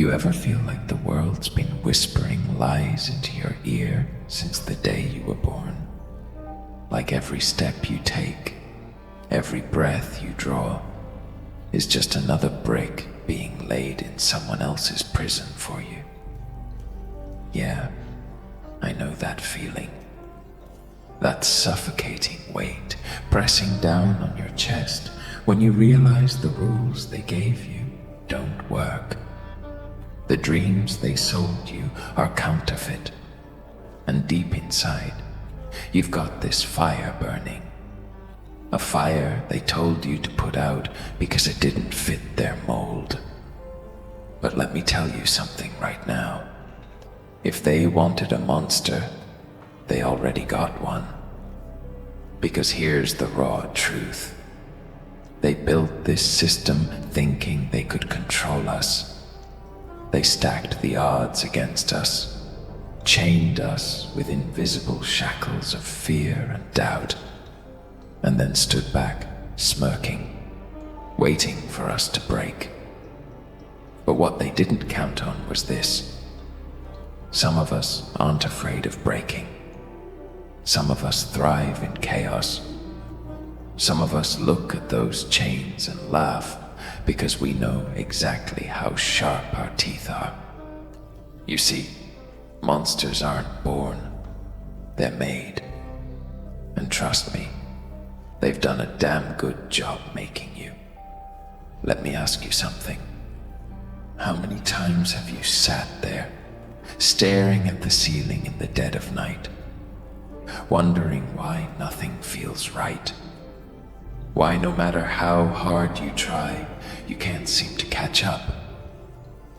You ever feel like the world's been whispering lies into your ear since the day you were born? Like every step you take, every breath you draw, is just another brick being laid in someone else's prison for you. Yeah, I know that feeling. That suffocating weight pressing down on your chest when you realize the rules they gave you don't work. The dreams they sold you are counterfeit. And deep inside, you've got this fire burning. A fire they told you to put out because it didn't fit their mold. But let me tell you something right now. If they wanted a monster, they already got one. Because here's the raw truth. They built this system thinking they could control us. They stacked the odds against us, chained us with invisible shackles of fear and doubt, and then stood back, smirking, waiting for us to break. But what they didn't count on was this. Some of us aren't afraid of breaking. Some of us thrive in chaos. Some of us look at those chains and laugh because we know exactly how sharp our teeth are. You see, monsters aren't born, they're made. And trust me, they've done a damn good job making you. Let me ask you something. How many times have you sat there, staring at the ceiling in the dead of night, wondering why nothing feels right? Why no matter how hard you try, you can't seem to catch up?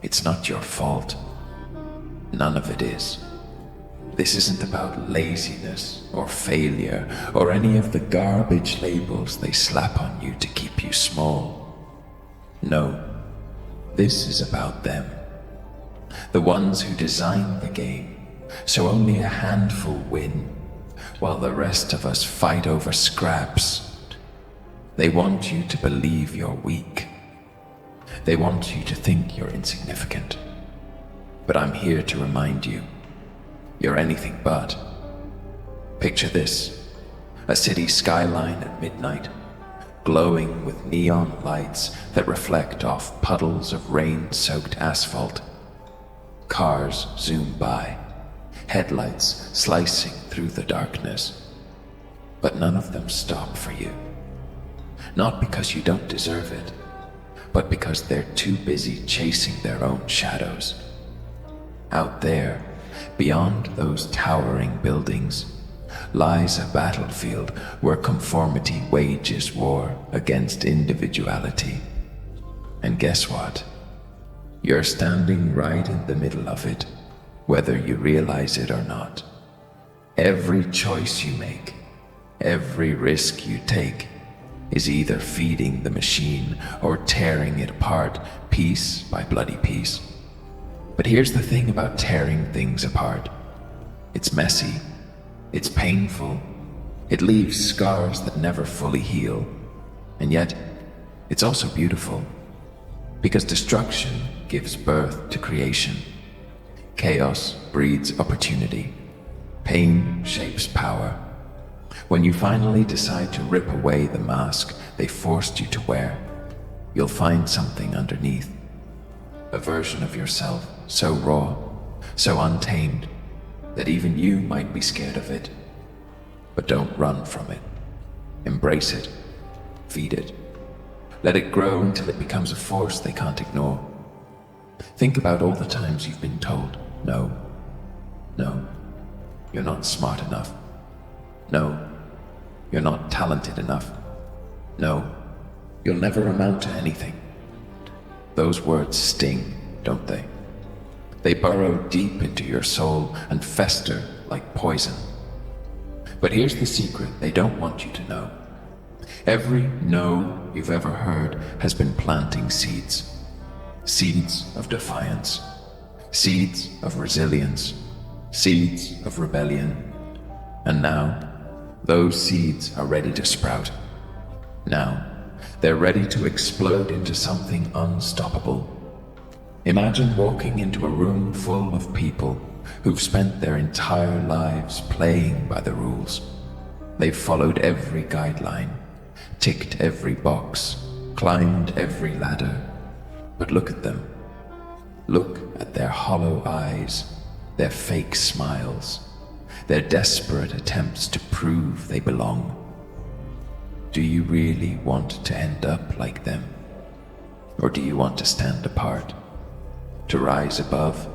It's not your fault. None of it is. This isn't about laziness or failure or any of the garbage labels they slap on you to keep you small. No, this is about them. The ones who designed the game, so only a handful win, while the rest of us fight over scraps. They want you to believe you're weak. They want you to think you're insignificant. But I'm here to remind you, you're anything but. Picture this, a city skyline at midnight, glowing with neon lights that reflect off puddles of rain-soaked asphalt. Cars zoom by, headlights slicing through the darkness. But none of them stop for you. Not because you don't deserve it, but because they're too busy chasing their own shadows. Out there, beyond those towering buildings, lies a battlefield where conformity wages war against individuality. And guess what? You're standing right in the middle of it, whether you realize it or not. Every choice you make, every risk you take, is either feeding the machine or tearing it apart piece by bloody piece. But here's the thing about tearing things apart. It's messy, it's painful, it leaves scars that never fully heal, and yet it's also beautiful, because destruction gives birth to creation. Chaos breeds opportunity. Pain shapes power. When you finally decide to rip away the mask they forced you to wear, you'll find something underneath. A version of yourself so raw, so untamed, that even you might be scared of it. But don't run from it. Embrace it. Feed it. Let it grow until it becomes a force they can't ignore. Think about all the times you've been told, no, you're not smart enough. No, you're not talented enough. No, you'll never amount to anything. Those words sting, don't they? They burrow deep into your soul and fester like poison. But here's the secret they don't want you to know. Every no you've ever heard has been planting seeds. Seeds of defiance. Seeds of resilience. Seeds of rebellion. And now, those seeds are ready to sprout. Now, they're ready to explode into something unstoppable. Imagine walking into a room full of people who've spent their entire lives playing by the rules. They've followed every guideline, ticked every box, climbed every ladder. But look at them. Look at their hollow eyes, their fake smiles, their desperate attempts to prove they belong. Do you really want to end up like them? Or do you want to stand apart, to rise above,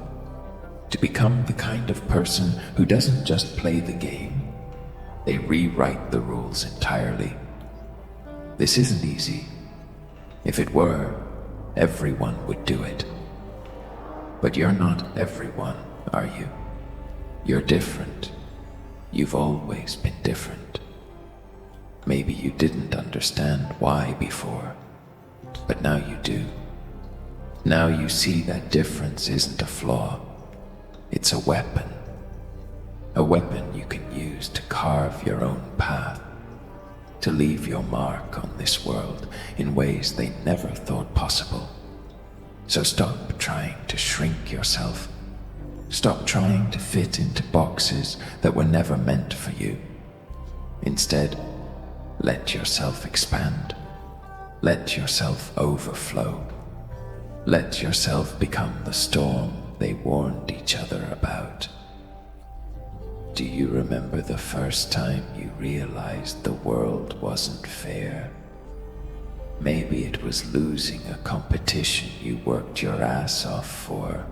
to become the kind of person who doesn't just play the game, they rewrite the rules entirely? This isn't easy. If it were, everyone would do it. But you're not everyone, are you? You're different. You've always been different. Maybe you didn't understand why before, but now you do. Now you see that difference isn't a flaw. It's a weapon. A weapon you can use to carve your own path, to leave your mark on this world in ways they never thought possible. So stop trying to shrink yourself. Stop trying to fit into boxes that were never meant for you. Instead, let yourself expand. Let yourself overflow. Let yourself become the storm they warned each other about. Do you remember the first time you realized the world wasn't fair? Maybe it was losing a competition you worked your ass off for.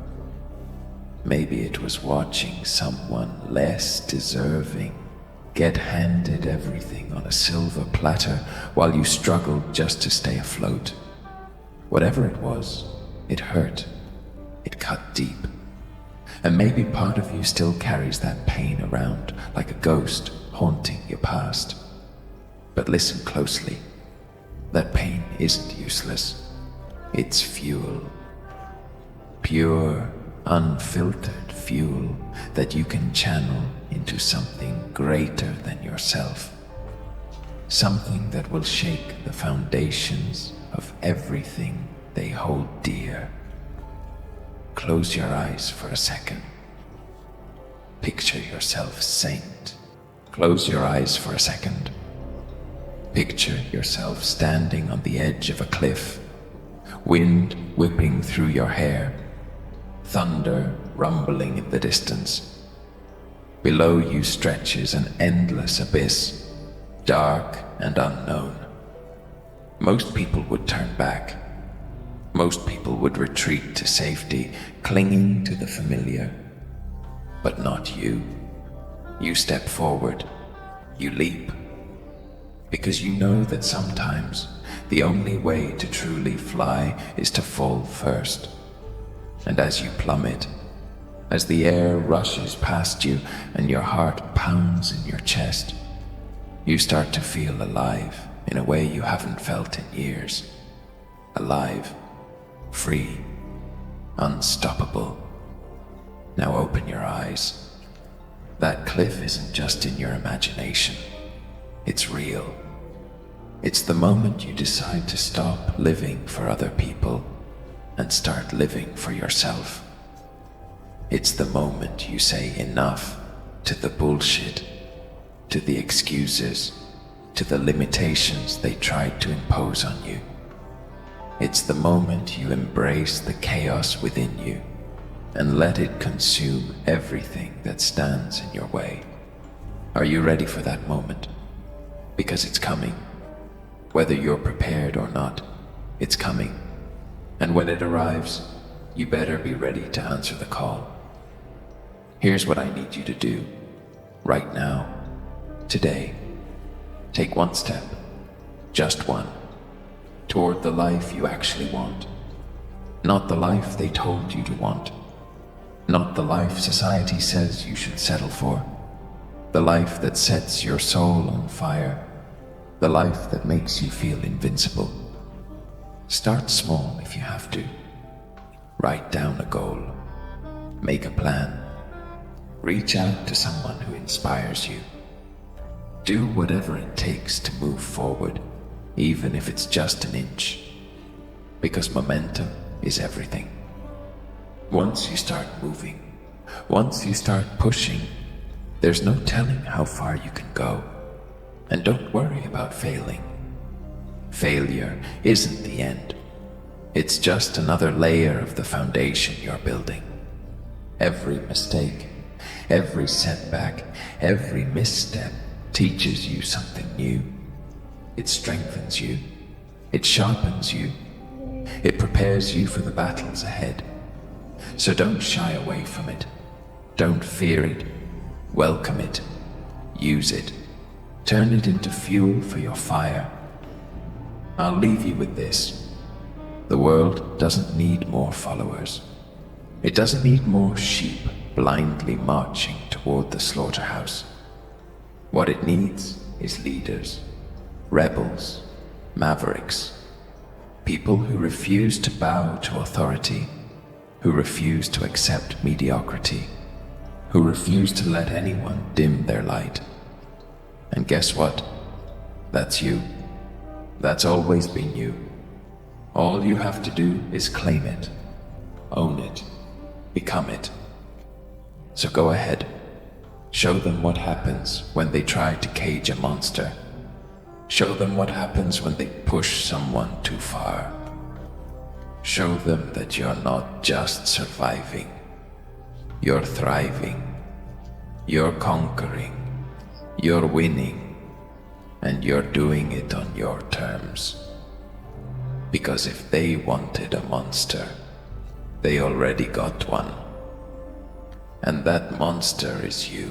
Maybe it was watching someone less deserving get handed everything on a silver platter while you struggled just to stay afloat. Whatever it was, it hurt. It cut deep. And maybe part of you still carries that pain around like a ghost haunting your past. But listen closely. That pain isn't useless. It's fuel. Pure, unfiltered fuel that you can channel into something greater than yourself. Something that will shake the foundations of everything they hold dear. Close your eyes for a second. Picture yourself saint. Close your eyes for a second. Picture yourself standing on the edge of a cliff, wind whipping through your hair, thunder rumbling in the distance. Below you stretches an endless abyss, dark and unknown. Most people would turn back. Most people would retreat to safety, clinging to the familiar. But not you. You step forward. You leap. Because you know that sometimes the only way to truly fly is to fall first. And as you plummet, as the air rushes past you and your heart pounds in your chest, you start to feel alive in a way you haven't felt in years. Alive, free, unstoppable. Now open your eyes. That cliff isn't just in your imagination. It's real. It's the moment you decide to stop living for other people and start living for yourself. It's the moment you say enough to the bullshit, to the excuses, to the limitations they tried to impose on you. It's the moment you embrace the chaos within you and let it consume everything that stands in your way. Are you ready for that moment? Because it's coming. Whether you're prepared or not, it's coming. And when it arrives, you better be ready to answer the call. Here's what I need you to do. Right now. Today. Take one step. Just one. Toward the life you actually want. Not the life they told you to want. Not the life society says you should settle for. The life that sets your soul on fire. The life that makes you feel invincible. Start small if you have to. Write down a goal. Make a plan. Reach out to someone who inspires you. Do whatever it takes to move forward, even if it's just an inch. Because momentum is everything. Once you start moving, once you start pushing, there's no telling how far you can go. And don't worry about failing. Failure isn't the end. It's just another layer of the foundation you're building. Every mistake, every setback, every misstep teaches you something new. It strengthens you. It sharpens you. It prepares you for the battles ahead. So don't shy away from it. Don't fear it. Welcome it. Use it. Turn it into fuel for your fire. I'll leave you with this. The world doesn't need more followers. It doesn't need more sheep blindly marching toward the slaughterhouse. What it needs is leaders, rebels, mavericks, people who refuse to bow to authority, who refuse to accept mediocrity, who refuse to let anyone dim their light. And guess what? That's you. That's always been you. All you have to do is claim it, own it, become it. So go ahead. Show them what happens when they try to cage a monster. Show them what happens when they push someone too far. Show them that you're not just surviving. You're thriving. You're conquering. You're winning. And you're doing it on your terms. Because if they wanted a monster, they already got one. And that monster is you.